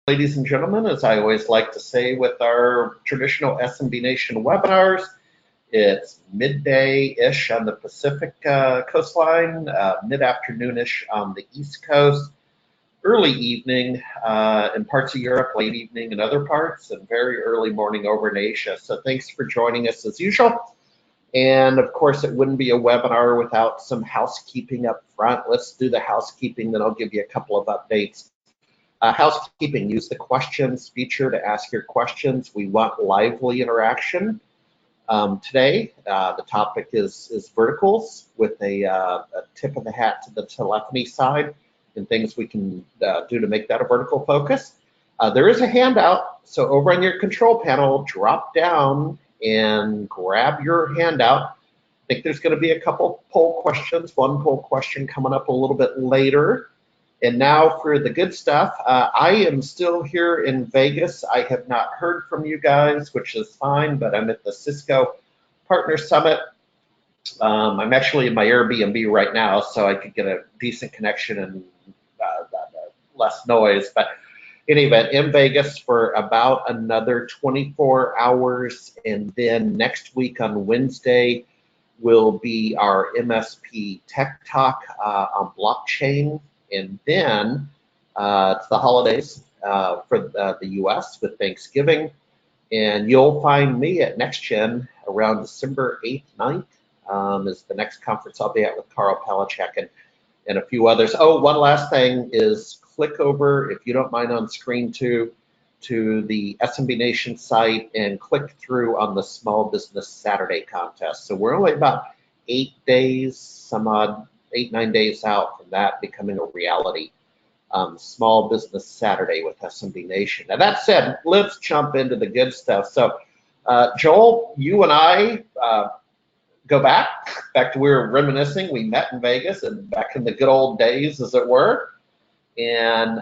Ladies and gentlemen, as I always like to say with our traditional SMB Nation webinars, it's midday-ish on the Pacific coastline, mid-afternoon-ish on the East Coast, early evening in parts of Europe, late evening in other parts, and very early morning over in Asia. So thanks for joining us as usual. And of course, it wouldn't be a webinar without some housekeeping up front. Let's do the housekeeping, then I'll give you a couple of updates. Housekeeping, use the questions feature to ask your questions. We want lively interaction. Today, the topic is verticals with a tip of the hat to the telephony side and things we can do to make that a vertical focus. There is a handout, so over on your control panel, drop down and grab your handout. I think there's going to be a couple poll questions, one poll question coming up a little bit later. And now for the good stuff. I am still here in Vegas. I have not heard from you guys, which is fine, but I'm at the Cisco Partner Summit. I'm actually in my Airbnb right now, so I could get a decent connection and less noise. But in any event, in Vegas for about another 24 hours. And then next week on Wednesday will be our MSP Tech Talk on blockchain. And then it's the holidays for the US with Thanksgiving. And you'll find me at NextGen around December 8th, 9th is the next conference I'll be at with Carl Palachuk and a few others. Oh, one last thing is click over, if you don't mind on screen too, to the SMB Nation site and click through on the Small Business Saturday contest. So we're only about 8 days, some odd 8-9 days out from that becoming a reality. Small Business Saturday with SMB Nation. Now that said, let's jump into the good stuff. So Joel, you and I go back to we were reminiscing. We met in Vegas and back in the good old days, as it were. And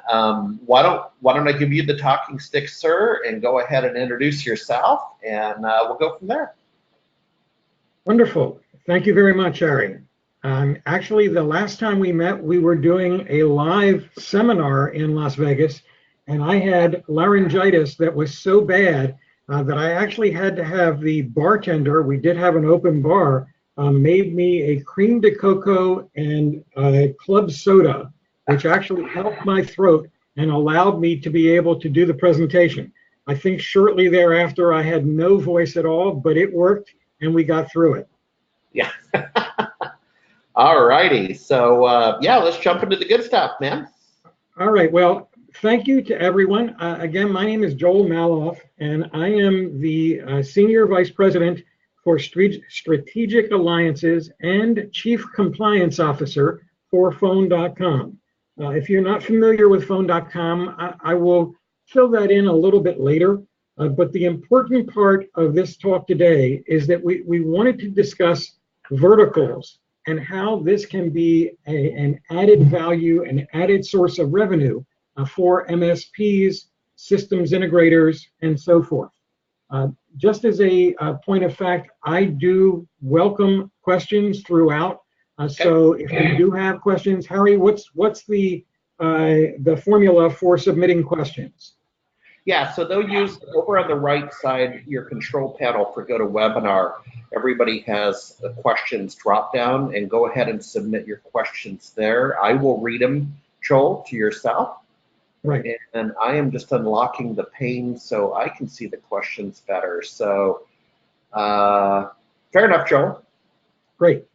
why don't I give you the talking stick, sir, and go ahead and introduce yourself, and we'll go from there. Wonderful. Thank you very much, Ari. Actually, the last time we met, we were doing a live seminar in Las Vegas, and I had laryngitis that was so bad that I actually had to have the bartender, we did have an open bar, made me a cream de cocoa and club soda, which actually helped my throat and allowed me to be able to do the presentation. I think shortly thereafter, I had no voice at all, but it worked, and we got through it. Yeah. All righty, so yeah, let's jump into the good stuff, man. All right, well, thank you to everyone. Again, my name is Joel Maloff, and I am the Senior Vice President for Strategic Alliances and Chief Compliance Officer for Phone.com. If you're not familiar with Phone.com, I will fill that in a little bit later, but the important part of this talk today is that we wanted to discuss verticals and how this can be an added value, an added source of revenue for MSPs, systems integrators, and so forth. Just as a point of fact, I do welcome questions throughout. So if you do have questions, Harry, what's the formula for submitting questions? Yeah, so they'll use over on the right side your control panel for GoToWebinar. Everybody has the questions drop down, and go ahead and submit your questions there. I will read them, Joel, to yourself. Right. And I am just unlocking the pane so I can see the questions better. So fair enough, Joel. Great.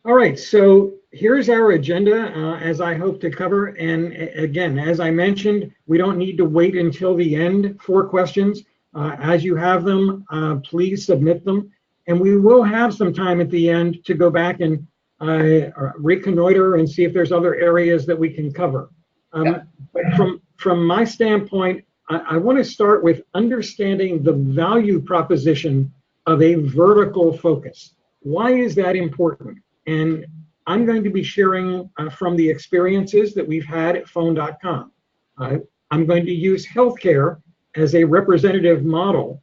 All right, so here's our agenda as I hope to cover. And again, as I mentioned, we don't need to wait until the end for questions. As you have them, please submit them. And we will have some time at the end to go back and reconnoiter and see if there's other areas that we can cover. But from my standpoint, I want to start with understanding the value proposition of a vertical focus. Why is that important? And I'm going to be sharing from the experiences that we've had at Phone.com. I'm going to use healthcare as a representative model.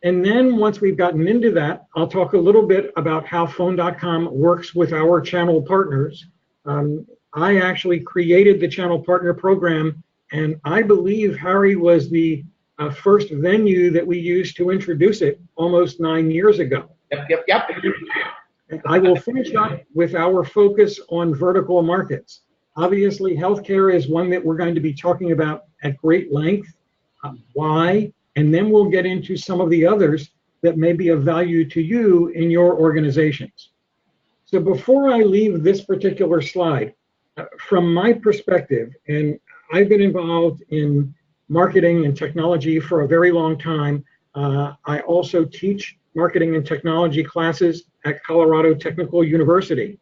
And then once we've gotten into that, I'll talk a little bit about how Phone.com works with our channel partners. I actually created the channel partner program And I believe Harry was the first venue that we used to introduce it almost 9 years ago. Yep. I will finish up with our focus on vertical markets. Obviously, healthcare is one that we're going to be talking about at great length. Why? And then we'll get into some of the others that may be of value to you in your organizations. So before I leave this particular slide, from my perspective, and I've been involved in marketing and technology for a very long time. I also teach marketing and technology classes at Colorado Technical University.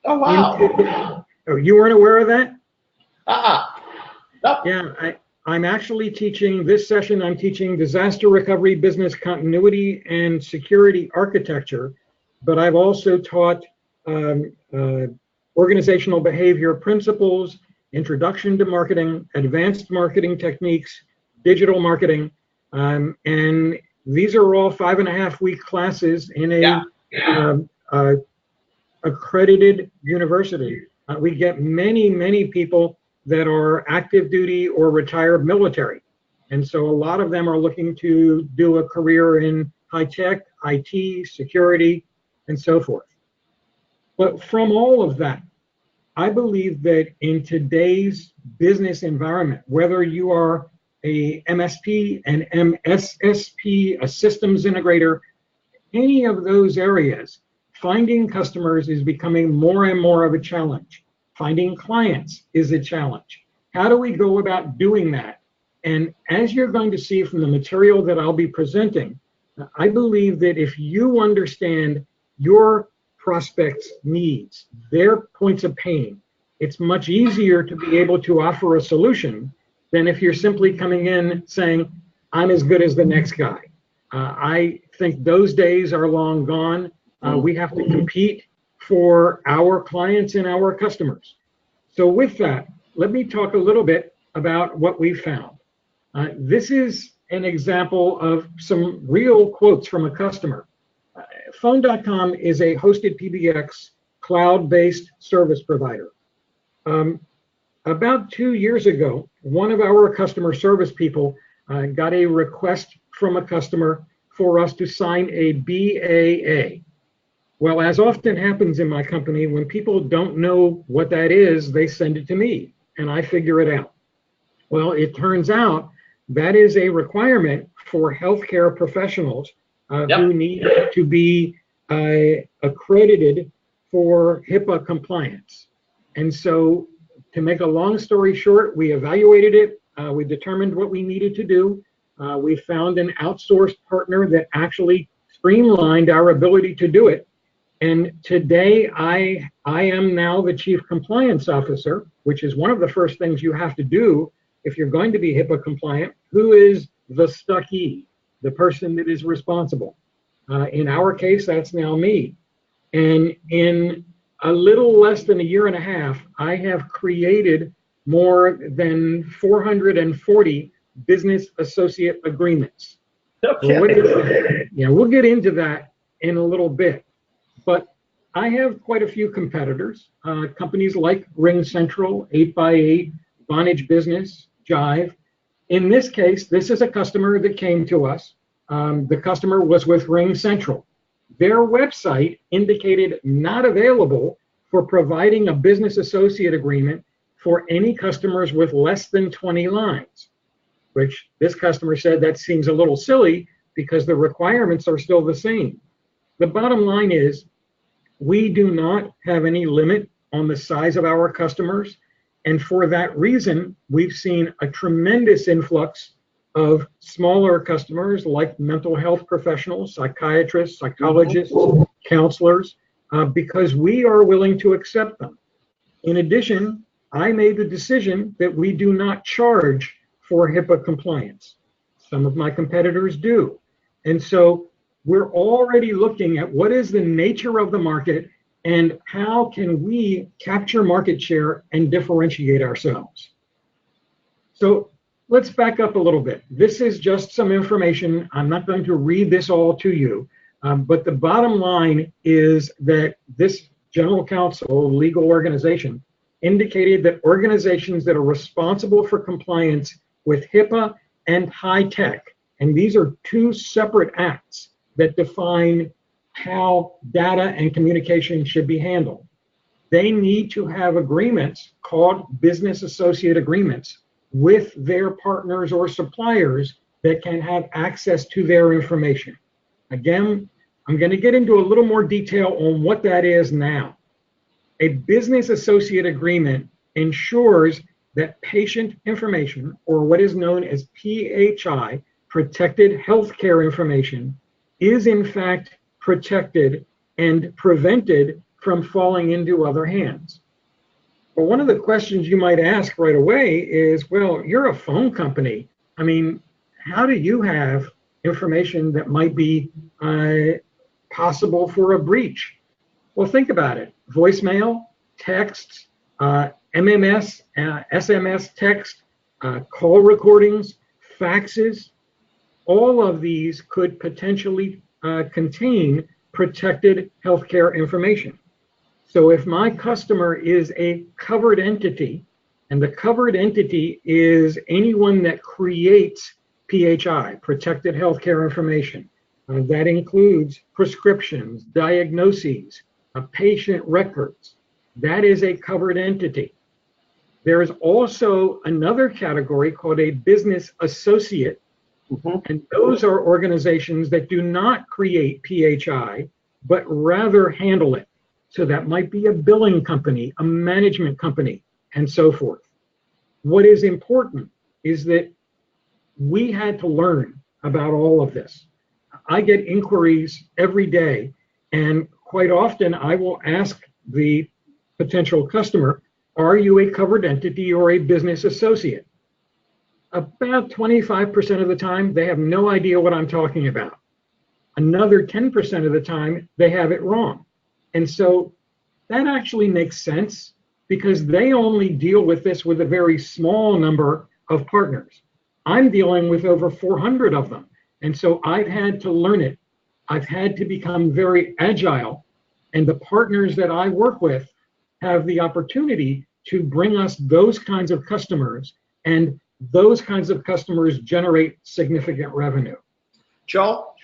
Oh, wow. Oh, you weren't aware of that? Nope. Yeah, I'm actually teaching, this session I'm teaching disaster recovery, business continuity, and security architecture, but I've also taught organizational behavior principles, introduction to marketing, advanced marketing techniques, digital marketing, and these are all 5.5-week classes in a accredited university. We get many people that are active duty or retired military. And so a lot of them are looking to do a career in high tech, IT, security, and so forth. But from all of that, I believe that in today's business environment, whether you are a MSP, an MSSP, a systems integrator, any of those areas, finding customers is becoming more and more of a challenge. Finding clients is a challenge. How do we go about doing that? And as you're going to see from the material that I'll be presenting, I believe that if you understand your prospects' needs, their points of pain, it's much easier to be able to offer a solution than if you're simply coming in saying, I'm as good as the next guy. I think those days are long gone. We have to compete for our clients and our customers. So with that, let me talk a little bit about what we found. This is an example of some real quotes from a customer. Phone.com is a hosted PBX cloud-based service provider. About 2 years ago, one of our customer service people got a request from a customer for us to sign a BAA. Well, as often happens in my company, when people don't know what that is, they send it to me and I figure it out. Well, it turns out that is a requirement for healthcare professionals who need to be accredited for HIPAA compliance. And so, to make a long story short, we evaluated it. We determined what we needed to do. We found an outsourced partner that actually streamlined our ability to do it. And today, I am now the Chief Compliance Officer, which is one of the first things you have to do if you're going to be HIPAA compliant. Who is the stuckee, the person that is responsible? In our case, that's now me. And in a little less than a year and a half, I have created more than 440 business associate agreements. Okay. What is that? Yeah, we'll get into that in a little bit. But I have quite a few competitors, companies like Ring Central, 8x8, Vonage Business, Jive. In this case, this is a customer that came to us. The customer was with Ring Central. Their website indicated not available for providing a business associate agreement for any customers with less than 20 lines, which this customer said that seems a little silly because the requirements are still the same. The bottom line is we do not have any limit on the size of our customers. And for that reason, we've seen a tremendous influx of smaller customers like mental health professionals, psychiatrists, psychologists, counselors, because we are willing to accept them. In addition, I made the decision that we do not charge for HIPAA compliance. Some of my competitors do. And so we're already looking at what is the nature of the market and how can we capture market share and differentiate ourselves. So let's back up a little bit. This is just some information. I'm not going to read this all to you, but the bottom line is that this general counsel legal organization indicated that organizations that are responsible for compliance with HIPAA and high-tech, and these are two separate acts that define how data and communication should be handled. They need to have agreements called business associate agreements with their partners or suppliers that can have access to their information. Again, I'm going to get into a little more detail on what that is now. A business associate agreement ensures that patient information, or what is known as PHI, protected healthcare information, is in fact protected and prevented from falling into other hands. But one of the questions you might ask right away is, well, you're a phone company. I mean, how do you have information that might be possible for a breach? Well, think about it. Voicemail, texts, MMS, SMS text, call recordings, faxes, all of these could potentially contain protected healthcare information. So if my customer is a covered entity, and the covered entity is anyone that creates PHI, protected healthcare information, that includes prescriptions, diagnoses, patient records, that is a covered entity. There is also another category called a business associate, and those are organizations that do not create PHI, but rather handle it. So that might be a billing company, a management company, and so forth. What is important is that we had to learn about all of this. I get inquiries every day, and quite often I will ask the potential customer, are you a covered entity or a business associate? About 25% of the time, they have no idea what I'm talking about. Another 10% of the time, they have it wrong. And so that actually makes sense because they only deal with this with a very small number of partners. I'm dealing with over 400 of them. And so I've had to learn it. I've had to become very agile. And the partners that I work with have the opportunity to bring us those kinds of customers, and those kinds of customers generate significant revenue. Joel?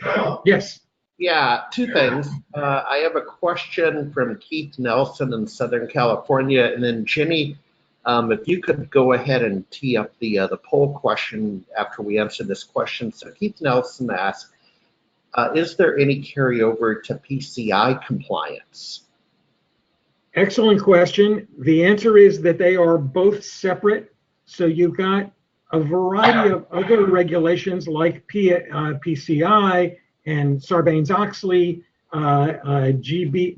Yes. Yeah, two things. I have a question from Keith Nelson in Southern California, and then Jenny, if you could go ahead and tee up the poll question after we answer this question. So Keith Nelson asks, is there any carryover to PCI compliance? Excellent question. The answer is that they are both separate. So you've got a variety of other regulations like PCI and Sarbanes-Oxley,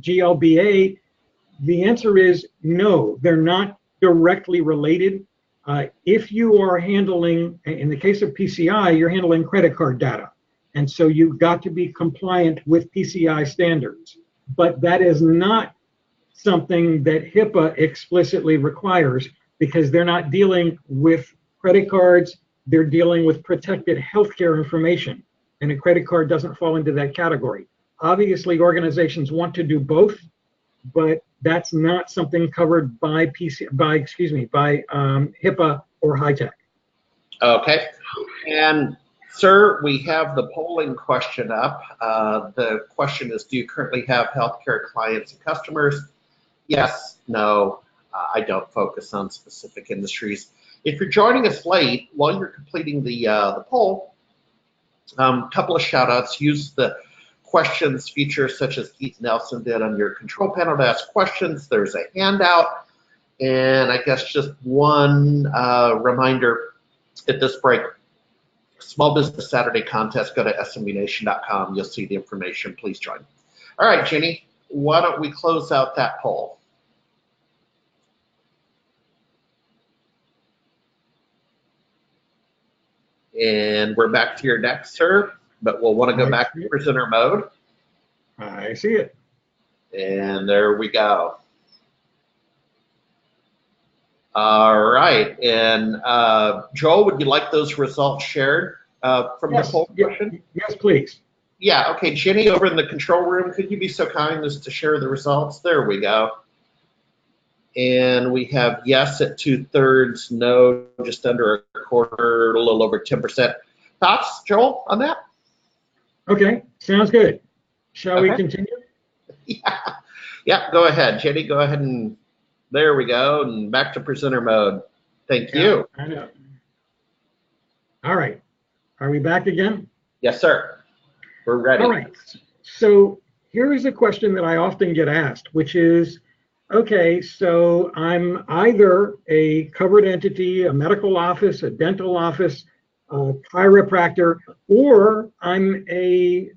GLBA. The answer is no, they're not directly related. If you are handling, in the case of PCI, you're handling credit card data. And so you've got to be compliant with PCI standards. But that is not something that HIPAA explicitly requires because they're not dealing with credit cards, they're dealing with protected healthcare information. And a credit card doesn't fall into that category. Obviously, organizations want to do both, but that's not something covered by HIPAA or high-tech. Okay. And sir, we have the polling question up. The question is, do you currently have healthcare clients and customers? Yes, no, I don't focus on specific industries. If you're joining us late, while you're completing the poll, a couple of shout outs. Use the questions feature such as Keith Nelson did on your control panel to ask questions. There's a handout. And I guess just one reminder at this break, Small Business Saturday contest, go to smbnation.com. You'll see the information. Please join. All right, Jenny, why don't we close out that poll? And we're back to your deck, sir, but we'll want to go back to presenter mode. I see it. And there we go. All right. And Joel, would you like those results shared from the poll question? Yes, please. Yeah. Okay. Jenny, over in the control room, could you be so kind as to share the results? There we go. And we have yes at 2/3, no just under a quarter, a little over 10%. Thoughts, Joel, on that? Okay, sounds good. Shall we Okay. continue? Yeah. Yeah, go ahead. Jenny, go ahead and there we go. And back to presenter mode. Thank Yeah, you. I know. All right. Are we back again? Yes, sir. We're ready. All right. So here is a question that I often get asked, which is, okay, so I'm either a covered entity, a medical office, a dental office, a chiropractor, or I'm a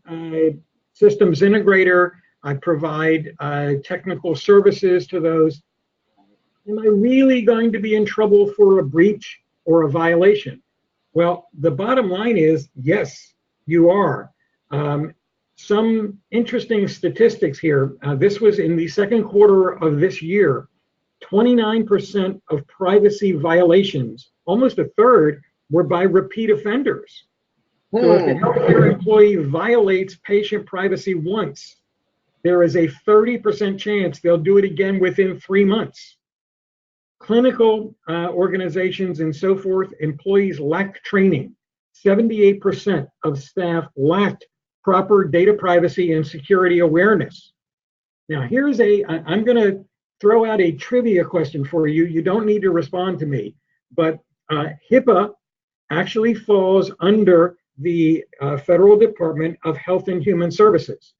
systems integrator. I provide technical services to those. Am I really going to be in trouble for a breach or a violation? Well, the bottom line is yes, you are. Some interesting statistics here. This was in the second quarter of this year. 29% of privacy violations, almost a third, were by repeat offenders. So if a healthcare employee violates patient privacy once, there is a 30% chance they'll do it again within 3 months. Clinical organizations and so forth, employees lacked training. 78% of staff lacked proper data privacy and security awareness. Now, I'm going to throw out a trivia question for you. You don't need to respond to me, but HIPAA actually falls under the Federal Department of Health and Human Services.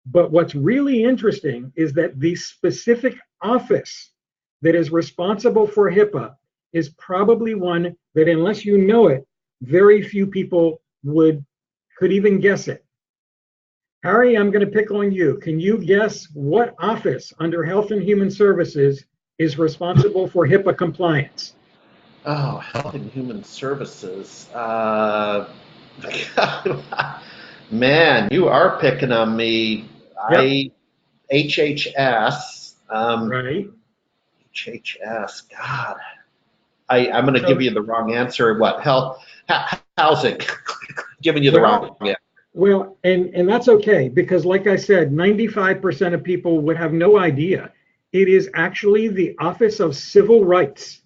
But what's really interesting is that the specific office that is responsible for HIPAA is probably one that, unless you know it, very few people could even guess it. Harry, I'm going to pick on you. Can you guess what office under Health and Human Services is responsible for HIPAA compliance? Oh, Health and Human Services. Man, you are picking on me. Yep. HHS. Right. HHS. God. I'm going to give you the wrong answer. What? Housing. Giving you the wrong answer. Well, and that's okay, because like I said, 95% of people would have no idea. It is actually the Office of Civil Rights.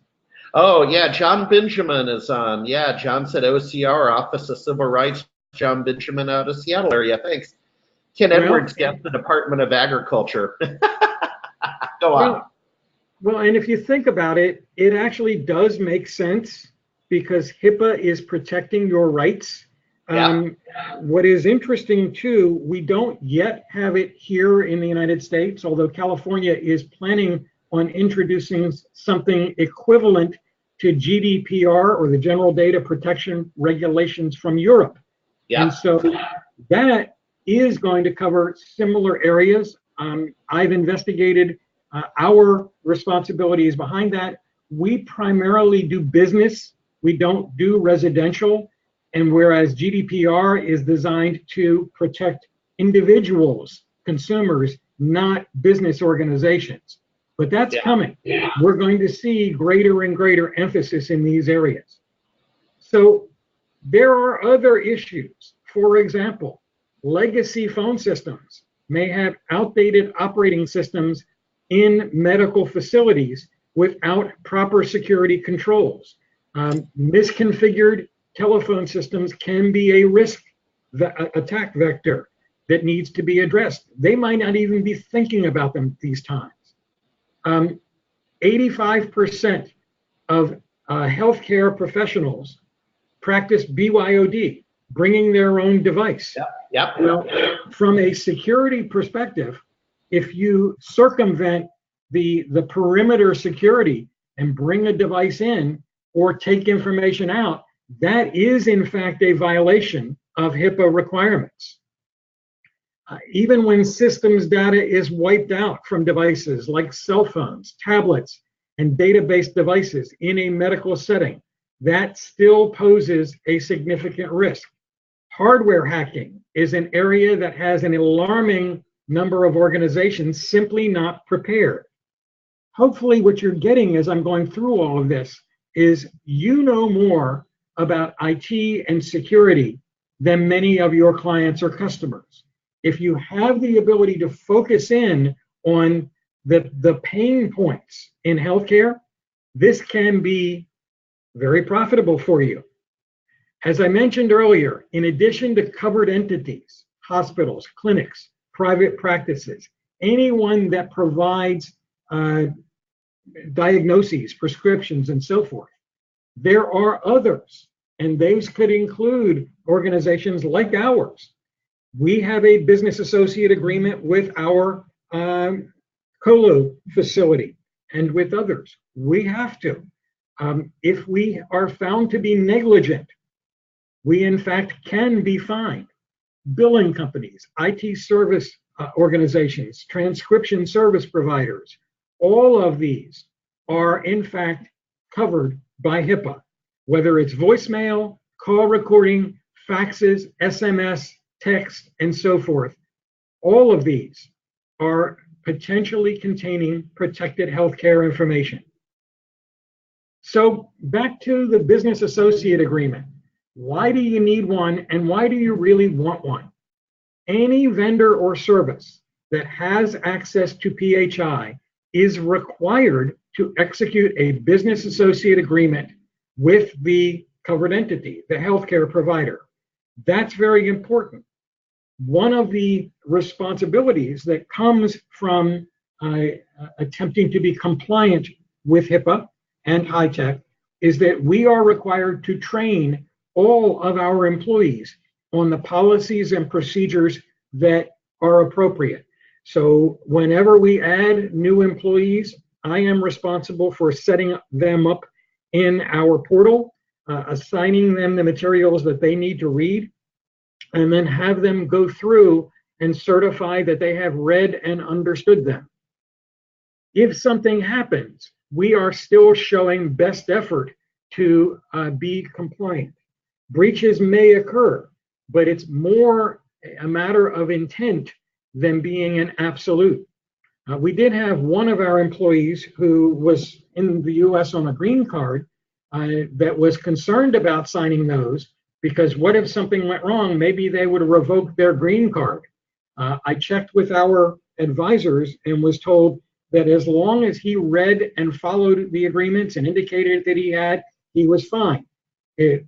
Oh, yeah, John Benjamin is on. Yeah, John said OCR, Office of Civil Rights, John Benjamin out of Seattle area. Thanks. Ken Edwards gets the Department of Agriculture. Go on. Well, and if you think about it, it actually does make sense, because HIPAA is protecting your rights. Yeah. What is interesting too, we don't yet have it here in the United States, although California is planning on introducing something equivalent to GDPR, or the General Data Protection Regulations from Europe. Yeah. And so that is going to cover similar areas. I've investigated our responsibilities behind that. We primarily do business. We don't do residential. And whereas GDPR is designed to protect individuals, consumers, not business organizations. But that's coming. We're going to see greater and greater emphasis in these areas. So there are other issues. For example, legacy phone systems may have outdated operating systems in medical facilities without proper security controls. Misconfigured telephone systems can be a risk attack vector that needs to be addressed. They might not even be thinking about them these times. 85% of healthcare professionals practice BYOD, bringing their own device. Yep. Well, from a security perspective, if you circumvent the perimeter security and bring a device in or take information out, that is in fact a violation of HIPAA requirements. Even when systems data is wiped out from devices like cell phones, tablets, and database devices in a medical setting, that still poses a significant risk. Hardware hacking is an area that has an alarming number of organizations simply not prepared. Hopefully what you're getting as I'm going through all of this is you know more about IT and security than many of your clients or customers. If you have the ability to focus in on the pain points in healthcare, this can be very profitable for you. As I mentioned earlier, in addition to covered entities, hospitals, clinics, private practices, anyone that provides diagnoses, prescriptions, and so forth, there are others, and those could include organizations like ours. We have a business associate agreement with our colo facility and with others. We have to. If we are found to be negligent, we in fact can be fined. Billing companies, IT service organizations, transcription service providers, all of these are in fact covered by HIPAA, whether it's voicemail, call recording, faxes, SMS, text, and so forth. All of these are potentially containing protected healthcare information. So back to the business associate agreement. Why do you need one, and why do you really want one? Any vendor or service that has access to PHI is required to execute a business associate agreement with the covered entity, the healthcare provider. That's very important. One of the responsibilities that comes from attempting to be compliant with HIPAA and HITECH is that we are required to train all of our employees on the policies and procedures that are appropriate. So whenever we add new employees, I am responsible for setting them up in our portal, assigning them the materials that they need to read, and then have them go through and certify that they have read and understood them. If something happens, we are still showing best effort to be compliant. Breaches may occur, but it's more a matter of intent than being an absolute. We did have one of our employees who was in the US on a green card that was concerned about signing those, because what if something went wrong? Maybe they would revoke their green card. I checked with our advisors and was told that as long as he read and followed the agreements and indicated that he was fine.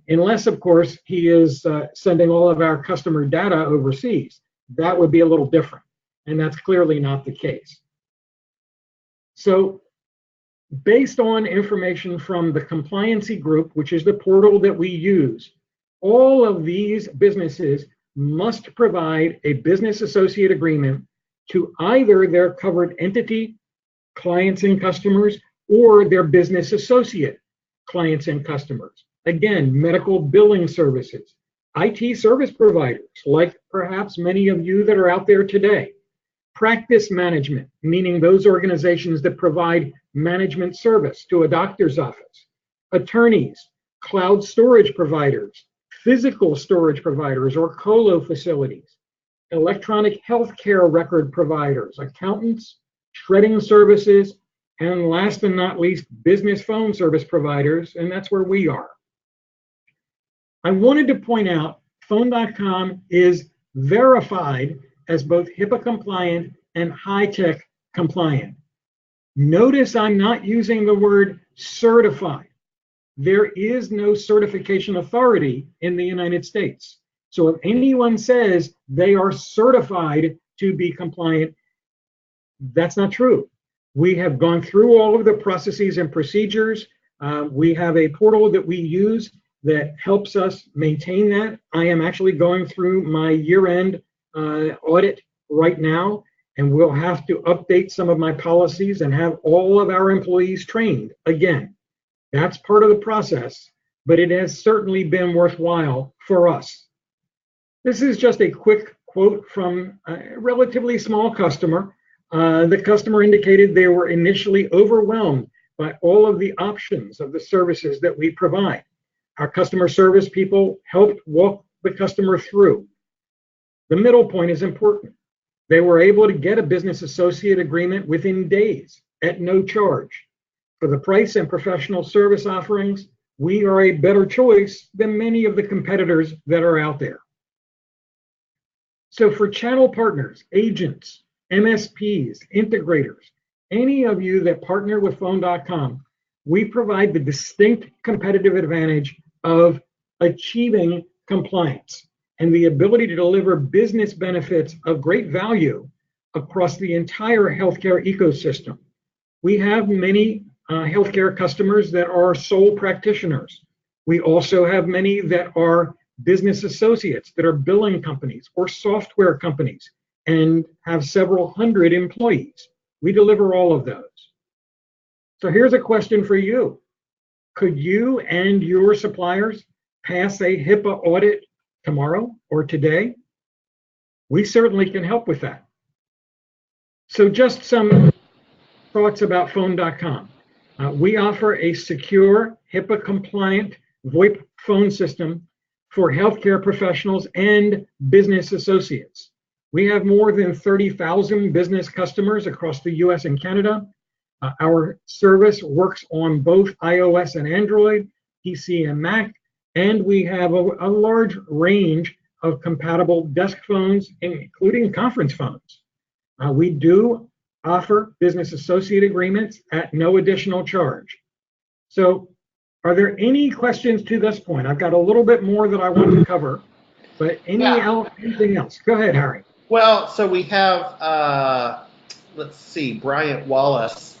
Unless, of course, he is sending all of our customer data overseas. That would be a little different, and that's clearly not the case. So based on information from the compliancy group, which is the portal that we use, all of these businesses must provide a business associate agreement to either their covered entity, clients and customers, or their business associate, clients and customers. Again, medical billing services, IT service providers, like perhaps many of you that are out there today, practice management, meaning those organizations that provide management service to a doctor's office, attorneys, cloud storage providers, physical storage providers or colo facilities, electronic healthcare record providers, accountants, shredding services, and last but not least, business phone service providers, and that's where we are. I wanted to point out Phone.com is verified as both HIPAA compliant and HITECH compliant. Notice I'm not using the word certified. There is no certification authority in the United States. So if anyone says they are certified to be compliant, that's not true. We have gone through all of the processes and procedures. We have a portal that we use that helps us maintain that. I am actually going through my year-end audit right now, and we'll have to update some of my policies and have all of our employees trained again. That's part of the process, but it has certainly been worthwhile for us. This is just a quick quote from a relatively small customer. The customer indicated they were initially overwhelmed by all of the options of the services that we provide. Our customer service people helped walk the customer through. The middle point is important. They were able to get a business associate agreement within days at no charge. For the price and professional service offerings, we are a better choice than many of the competitors that are out there. So for channel partners, agents, MSPs, integrators, any of you that partner with Phone.com, we provide the distinct competitive advantage of achieving compliance and the ability to deliver business benefits of great value across the entire healthcare ecosystem. We have many healthcare customers that are sole practitioners. We also have many that are business associates, that are billing companies or software companies and have several hundred employees. We deliver all of those. So here's a question for you. Could you and your suppliers pass a HIPAA audit tomorrow or today? We certainly can help with that. So just some thoughts about Phone.com. We offer a secure, HIPAA compliant VoIP phone system for healthcare professionals and business associates. We have more than 30,000 business customers across the US and Canada. Our service works on both iOS and Android, PC and Mac, and we have a large range of compatible desk phones, including conference phones. We do offer business associate agreements at no additional charge. So are there any questions to this point? I've got a little bit more that I want to cover, but anything else? Go ahead, Harry. Well, so we have, let's see, Bryant Wallace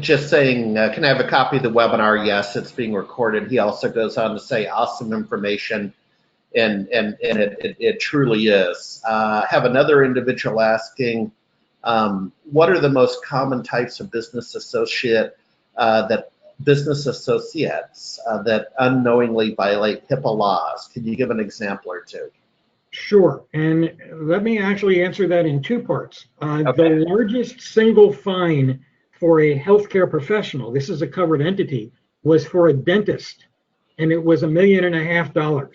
just saying, can I have a copy of the webinar? Yes, it's being recorded. He also goes on to say, awesome information, and it truly is. Have another individual asking, what are the most common types of business associates that unknowingly violate HIPAA laws? Can you give an example or two? Sure, and let me actually answer that in two parts. Okay. The largest single fine for a healthcare professional, this is a covered entity, was for a dentist, and it was $1.5 million.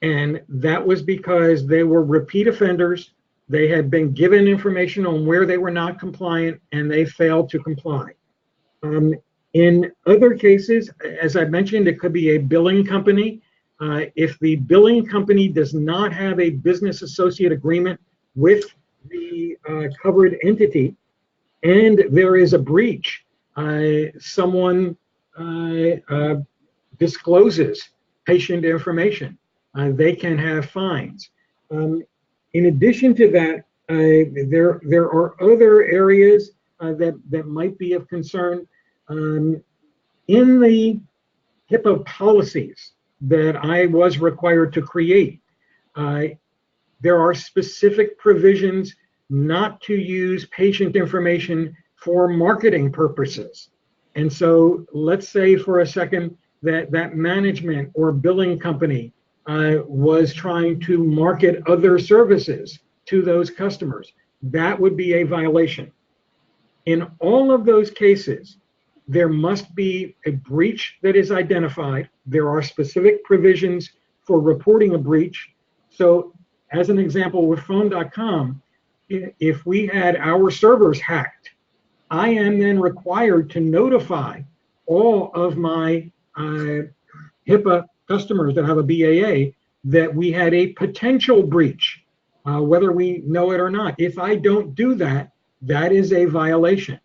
And that was because they were repeat offenders. They had been given information on where they were not compliant, and they failed to comply. In other cases, as I mentioned, it could be a billing company. If the billing company does not have a business associate agreement with the covered entity, and there is a breach, someone discloses patient information, they can have fines. In addition to that, there are other areas that might be of concern. In the HIPAA policies that I was required to create, there are specific provisions not to use patient information for marketing purposes. And so let's say for a second that management or billing company was trying to market other services to those customers. That would be a violation. In all of those cases, there must be a breach that is identified. There are specific provisions for reporting a breach. So as an example with Phone.com, if we had our servers hacked, I am then required to notify all of my HIPAA customers that have a BAA that we had a potential breach, whether we know it or not. If I don't do that, that is a violation.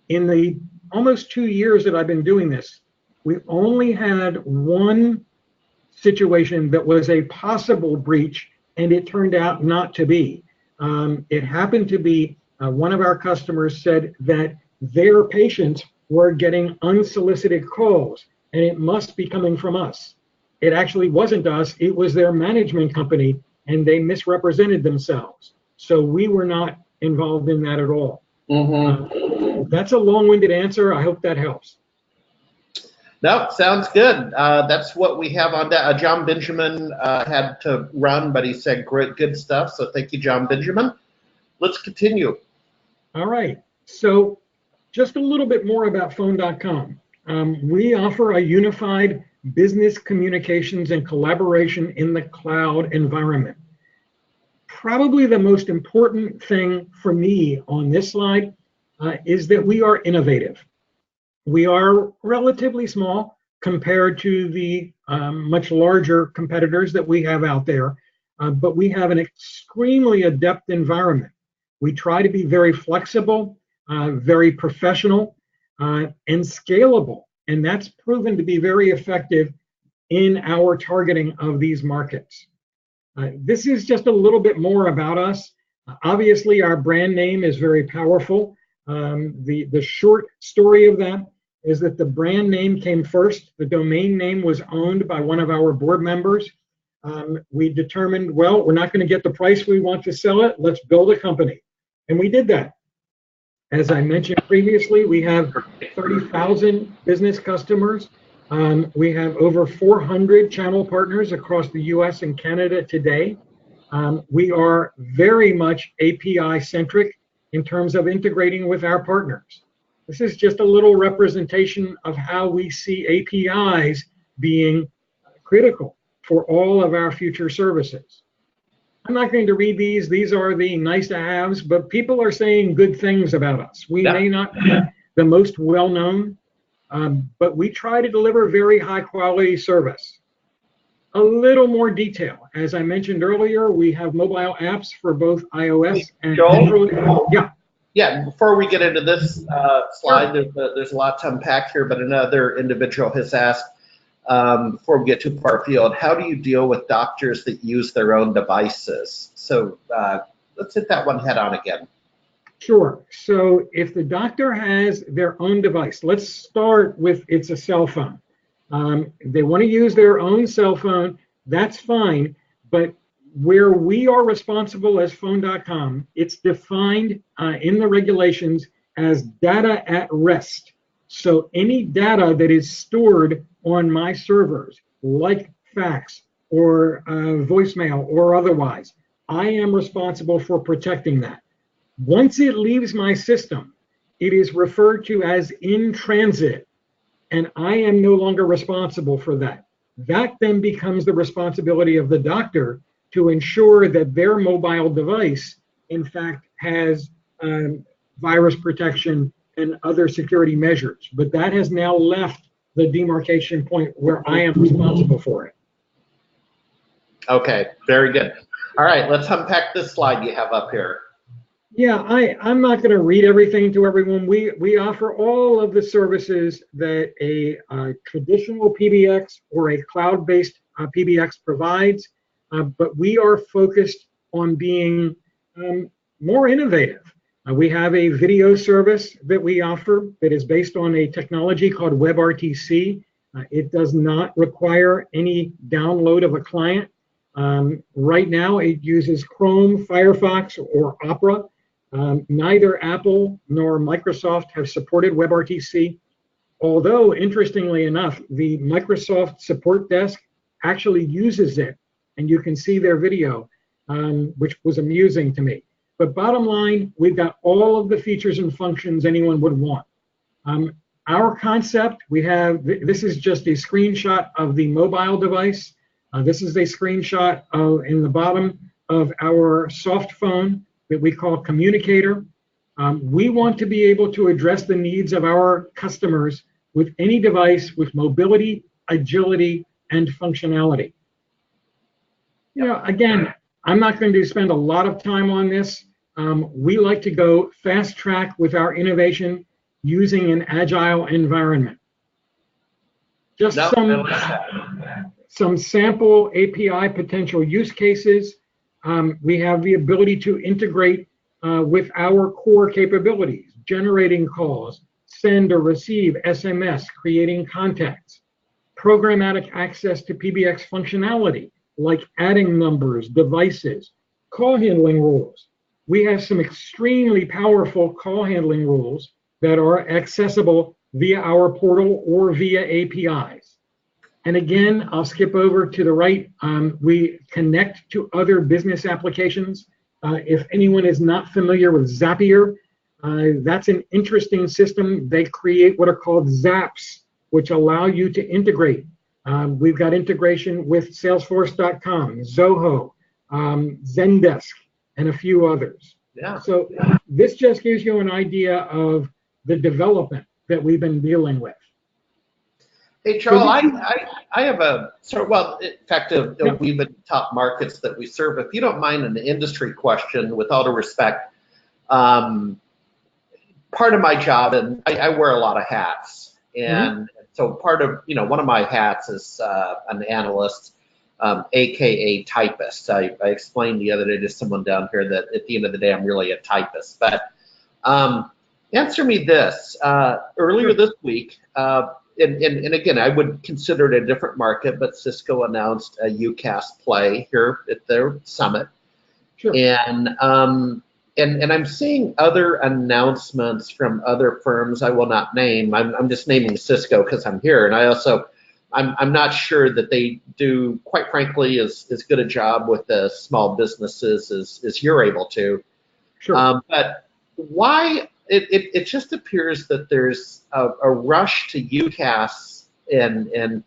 In the almost 2 years that I've been doing this, we only had one situation that was a possible breach, and it turned out not to be. It happened to be one of our customers said that their patients were getting unsolicited calls, and it must be coming from us. It actually wasn't us, it was their management company, and they misrepresented themselves. So we were not involved in that at all. Mm-hmm. That's a long-winded answer. I hope that helps. No, sounds good. That's what we have on that. John Benjamin had to run, but he said great, good stuff. So thank you, John Benjamin. Let's continue. All right. So just a little bit more about Phone.com. We offer a unified business communications and collaboration in the cloud environment. Probably the most important thing for me on this slide is that we are innovative. We are relatively small compared to the much larger competitors that we have out there, but we have an extremely adept environment. We try to be very flexible, very professional, and scalable. And that's proven to be very effective in our targeting of these markets. This is just a little bit more about us. Obviously, our brand name is very powerful. The short story of that is that the brand name came first. The domain name was owned by one of our board members. We determined, well, we're not going to get the price we want to sell it. Let's build a company. And we did that. As I mentioned previously, we have 30,000 business customers. We have over 400 channel partners across the US and Canada today. We are very much API centric in terms of integrating with our partners. This is just a little representation of how we see APIs being critical for all of our future services. I'm not going to read these. These are the nice to haves, but people are saying good things about us. We may not be the most well known, but we try to deliver very high quality service. A little more detail. As I mentioned earlier, we have mobile apps for both iOS and Android. Yeah, before we get into this slide, there's a lot to unpack here, but another individual has asked, before we get too far afield, how do you deal with doctors that use their own devices? So let's hit that one head on again. Sure. So if the doctor has their own device, let's start with it's a cell phone. They want to use their own cell phone, that's fine. But where we are responsible as phone.com, it's defined in the regulations as data at rest. So any data that is stored on my servers, like fax or voicemail or otherwise, I am responsible for protecting that. Once it leaves my system, it is referred to as in transit, and I am no longer responsible for that. That then becomes the responsibility of the doctor to ensure that their mobile device, in fact, has virus protection and other security measures. But that has now left the demarcation point where I am responsible for it. Okay, very good. All right, let's unpack this slide you have up here. Yeah, I'm not going to read everything to everyone. We offer all of the services that a traditional PBX or a cloud-based PBX provides, but we are focused on being more innovative. We have a video service that we offer that is based on a technology called WebRTC. It does not require any download of a client. Right now, it uses Chrome, Firefox, or Opera. Neither Apple nor Microsoft have supported WebRTC, although, interestingly enough, the Microsoft support desk actually uses it, and you can see their video, which was amusing to me. But bottom line, we've got all of the features and functions anyone would want. Our concept, this is just a screenshot of the mobile device. This is a screenshot in the bottom of our soft phone that we call Communicator. We want to be able to address the needs of our customers with any device with mobility, agility, and functionality. You know, again, I'm not going to spend a lot of time on this. We like to go fast track with our innovation using an agile environment. Just some sample API potential use cases. We have the ability to integrate with our core capabilities, generating calls, send or receive SMS, creating contacts, programmatic access to PBX functionality, like adding numbers, devices, call handling rules. We have some extremely powerful call handling rules that are accessible via our portal or via APIs. And again, I'll skip over to the right. We connect to other business applications. If anyone is not familiar with Zapier, that's an interesting system. They create what are called zaps, which allow you to integrate. We've got integration with Salesforce.com, Zoho, Zendesk, and a few others. Yeah. So this just gives you an idea of the development that we've been dealing with. Hey, Charles, I have a sort of, well, in fact, we've been top markets that we serve. If you don't mind an industry question, with all due respect, part of my job, and I wear a lot of hats, and so part of, one of my hats is an analyst, AKA typist. I explained the other day to someone down here that at the end of the day, I'm really a typist. But answer me this. Earlier this week, and again, I would consider it a different market, but Cisco announced a UCaaS play here at their summit. Sure. And I'm seeing other announcements from other firms I will not name. I'm just naming Cisco because I'm here, and I'm not sure that they do, quite frankly, as good a job with the small businesses as you're able to. Sure. But why it just appears that there's a rush to UCaaS, and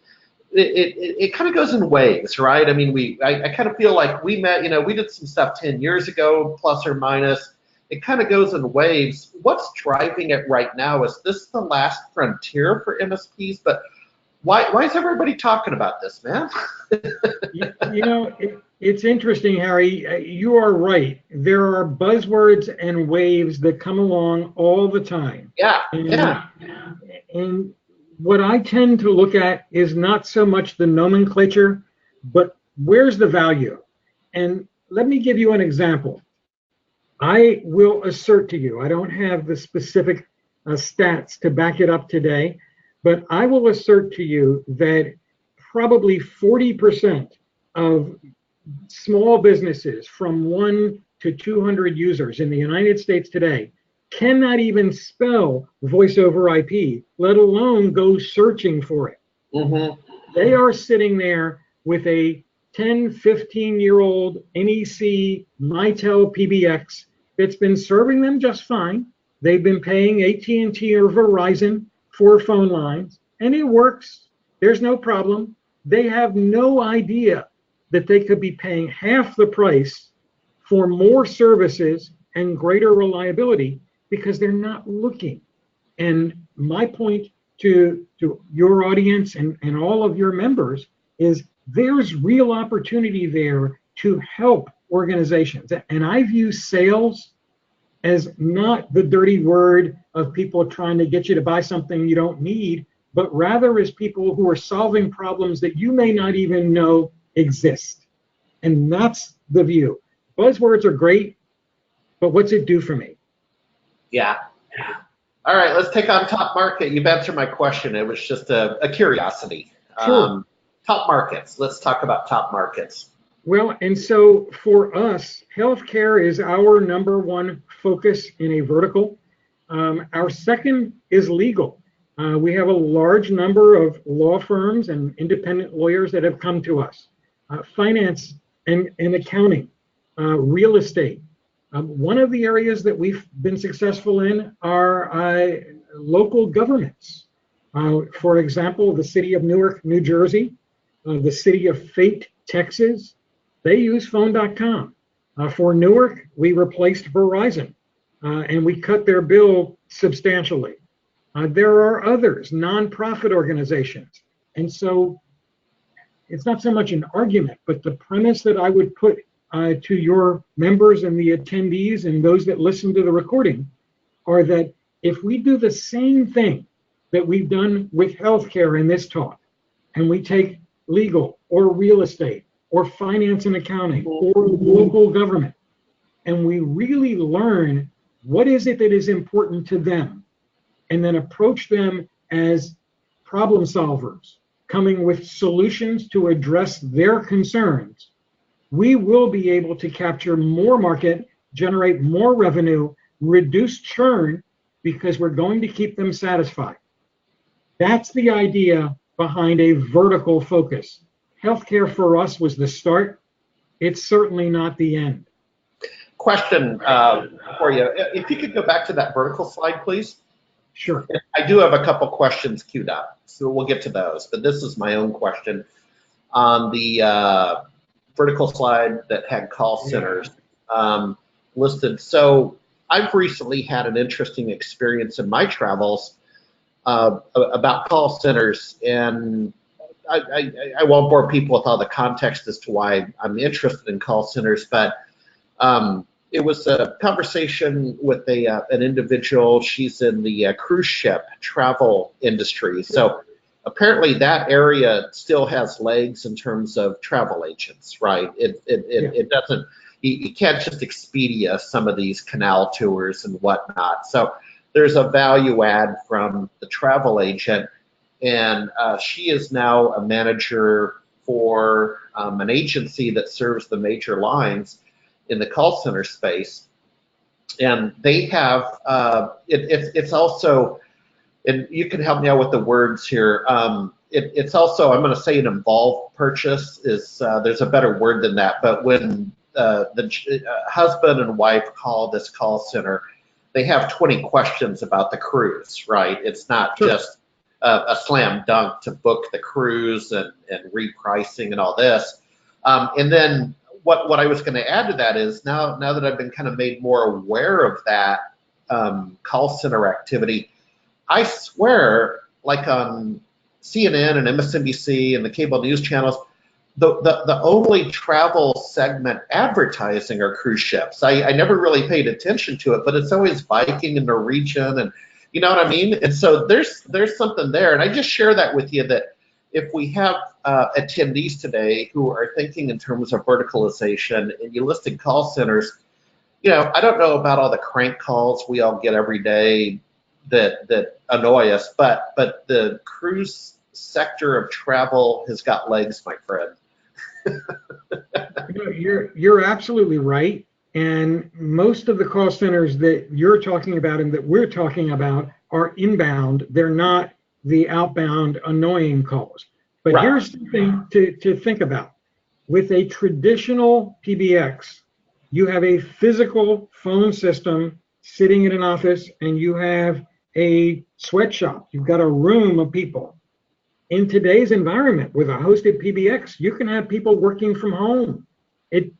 it kind of goes in waves, right? I mean, I kind of feel like we met, we did some stuff 10 years ago, plus or minus. It kind of goes in waves. What's driving it right now? Is this the last frontier for MSPs? But why is everybody talking about this, man? It's interesting, Harry. You are right. There are buzzwords and waves that come along all the time. Yeah. And what I tend to look at is not so much the nomenclature, but where's the value? And let me give you an example. I will assert to you, I don't have the specific stats to back it up today, but I will assert to you that probably 40% of small businesses from 1 to 200 users in the United States today cannot even spell voice over IP, let alone go searching for it. They are sitting there with a 10, 15-year-old NEC Mitel PBX that's been serving them just fine. They've been paying AT&T or Verizon for phone lines, and it works. There's no problem. They have no idea that they could be paying half the price for more services and greater reliability because they're not looking. And my point to your audience and all of your members is there's real opportunity there to help organizations. And I view sales as not the dirty word of people trying to get you to buy something you don't need, but rather as people who are solving problems that you may not even know exist. And that's the view. Buzzwords are great, but what's it do for me? Yeah. All right, let's take on top market. You've answered my question. It was just a curiosity. Sure. Top markets. Let's talk about top markets. Well, and so for us, healthcare is our number one focus in a vertical. Our second is legal. We have a large number of law firms and independent lawyers that have come to us. Finance and accounting, real estate. One of the areas that we've been successful in are local governments. For example, the city of Newark, New Jersey, the city of Fate, Texas, they use phone.com. For Newark, we replaced Verizon, and we cut their bill substantially. There are others, nonprofit organizations. And so it's not so much an argument, but the premise that I would put to your members and the attendees and those that listen to the recording are that if we do the same thing that we've done with healthcare in this talk, and we take legal or real estate or finance and accounting or local government, and we really learn what is it that is important to them, and then approach them as problem solvers, coming with solutions to address their concerns, we will be able to capture more market, generate more revenue, reduce churn, because we're going to keep them satisfied. That's the idea behind a vertical focus. Healthcare for us was the start. It's certainly not the end. Question for you. If you could go back to that vertical slide, please. Sure. I do have a couple questions queued up, so we'll get to those. But this is my own question on the vertical slide that had call centers listed. So I've recently had an interesting experience in my travels about call centers, and I won't bore people with all the context as to why I'm interested in call centers, but it was a conversation with an individual. She's in the cruise ship travel industry. So apparently that area still has legs in terms of travel agents, right? It doesn't, you can't just Expedia some of these canal tours and whatnot. So there's a value add from the travel agent. And she is now a manager for an agency that serves the major lines in the call center space. And they have, it's also, and you can help me out with the words here. It's also, I'm going to say an involved purchase is, there's a better word than that, but when the husband and wife call this call center, they have 20 questions about the cruise, right? It's not just a slam dunk to book the cruise and repricing and all this. And then what I was going to add to that is now that I've been kind of made more aware of that call center activity, I swear, like on CNN and MSNBC and the cable news channels, the only travel segment advertising are cruise ships. I never really paid attention to it, but it's always Viking and Norwegian, and you know what I mean? And so there's something there. And I just share that with you, that if we have attendees today who are thinking in terms of verticalization and you listed call centers, you know, I don't know about all the crank calls we all get every day that annoy us, but the cruise sector of travel has got legs, my friend. You're absolutely right. And most of the call centers that you're talking about and that we're talking about are inbound. They're not the outbound annoying calls. But Right. Here's something to think about. With a traditional PBX, you have a physical phone system sitting in an office, and you have a sweatshop. You've got a room of people. In today's environment, with a hosted PBX, you can have people working from home.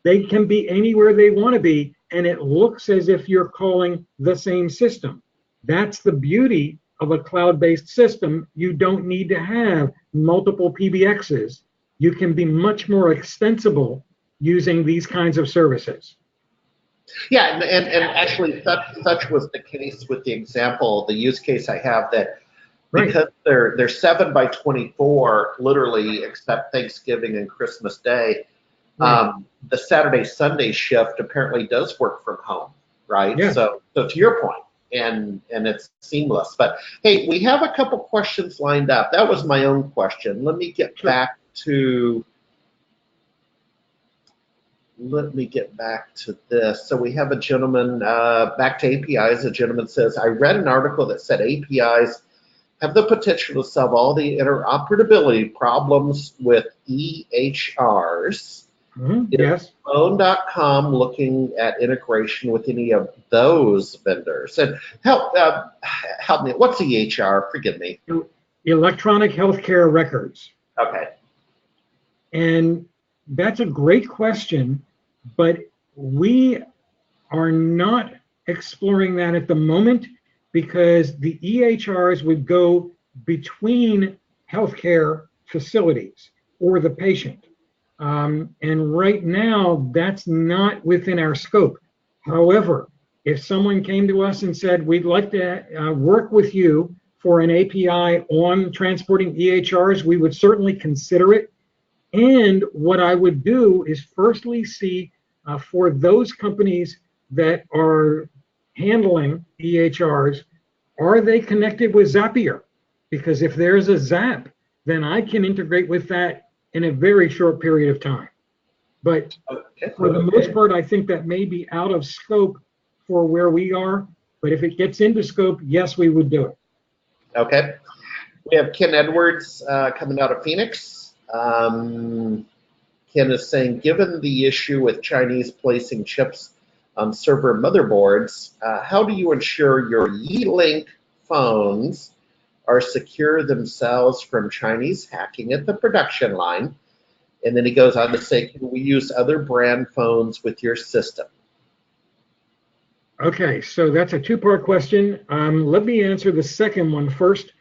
They can be anywhere they want to be, and it looks as if you're calling the same system. That's the beauty of a cloud-based system. You don't need to have multiple PBXs. You can be much more extensible using these kinds of services. Yeah, and actually such was the case with the example, the use case I have, that because they're 7 by 24, literally, except Thanksgiving and Christmas Day, the Saturday Sunday shift apparently does work from home, right? Yeah. So to your point, and it's seamless. But hey, we have a couple questions lined up. That was my own question. Let me get back to this. So we have a gentleman, back to APIs. A gentleman says, I read an article that said APIs have the potential to solve all the interoperability problems with EHRs. Yes. Phone.com looking at integration with any of those vendors? And help me. What's EHR? Forgive me. Electronic healthcare records. Okay. And that's a great question, but we are not exploring that at the moment, because the EHRs would go between healthcare facilities or the patient. And right now, that's not within our scope. However, if someone came to us and said, we'd like to work with you for an API on transporting EHRs, we would certainly consider it. And what I would do is firstly see for those companies that are handling EHRs, are they connected with Zapier? Because if there's a Zap, then I can integrate with that in a very short period of time. But for the most part, I think that may be out of scope for where we are. But if it gets into scope, yes, we would do it. Okay. We have Ken Edwards coming out of Phoenix. Ken is saying, given the issue with Chinese placing chips on server motherboards, how do you ensure your Yeelink phones are secure themselves from Chinese hacking at the production line? And then he goes on to say, can we use other brand phones with your system? Okay, so that's a two-part question. Let me answer the second one first.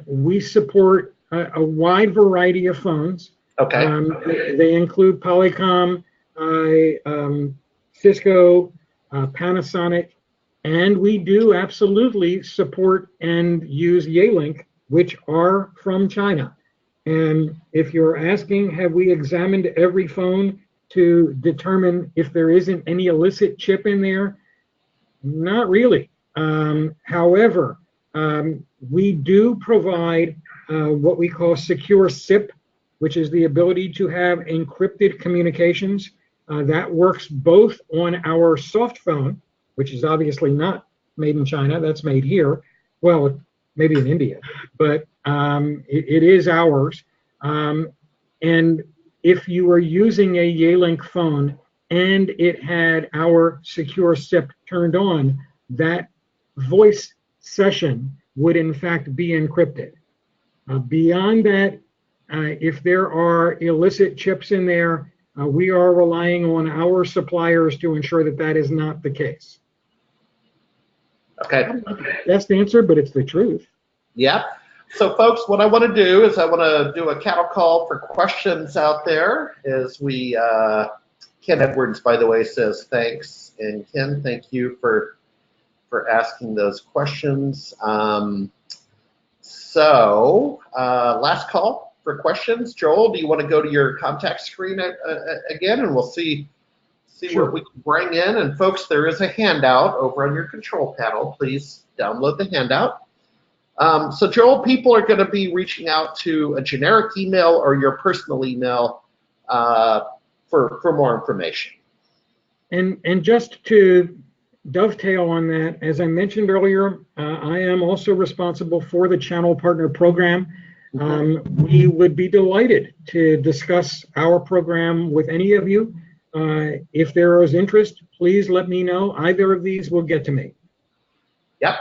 We support a wide variety of phones. Okay. They include Polycom, Cisco, Panasonic, and we do absolutely support and use Yealink, which are from China. And if you're asking, have we examined every phone to determine if there isn't any illicit chip in there? Not really. However, we do provide what we call secure SIP, which is the ability to have encrypted communications. That works both on our soft phone, which is obviously not made in China, that's made here. Well, maybe in India, but it is ours. And if you were using a Yealink phone and it had our secure SIP turned on, that voice session would in fact be encrypted. Beyond that, if there are illicit chips in there, we are relying on our suppliers to ensure that that is not the case. Okay. Best answer, but it's the truth. Yeah. So folks, what I want to do is I want to do a cattle call for questions out there as we, Ken Edwards, by the way, says thanks. And Ken, thank you for asking those questions. Last call for questions. Joel, do you want to go to your contact screen again, and we'll see Sure. what we can bring in. And folks, there is a handout over on your control panel. Please download the handout. So Joel, people are going to be reaching out to a generic email or your personal email for more information. And just to dovetail on that, as I mentioned earlier, I am also responsible for the Channel Partner Program. We would be delighted to discuss our program with any of you. If there is interest, please let me know. Either of these will get to me. Yep.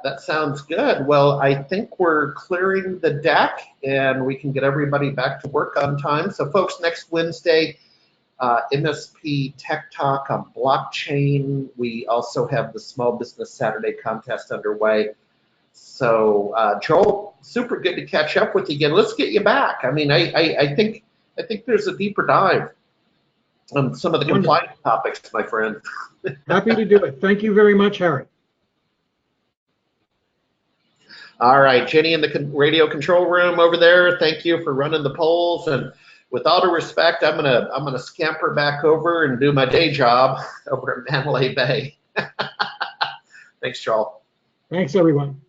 That sounds good. Well, I think we're clearing the deck and we can get everybody back to work on time. So folks, next Wednesday, MSP Tech Talk on blockchain. We also have the Small Business Saturday contest underway. So Joel, super good to catch up with you again. Let's get you back. I mean, I think there's a deeper dive on some of the compliance topics, my friend. Happy to do it. Thank you very much, Harry. All right, Jenny in the radio control room over there, thank you for running the polls. And with all due respect, I'm gonna scamper back over and do my day job over at Mandalay Bay. Thanks, Joel. Thanks, everyone.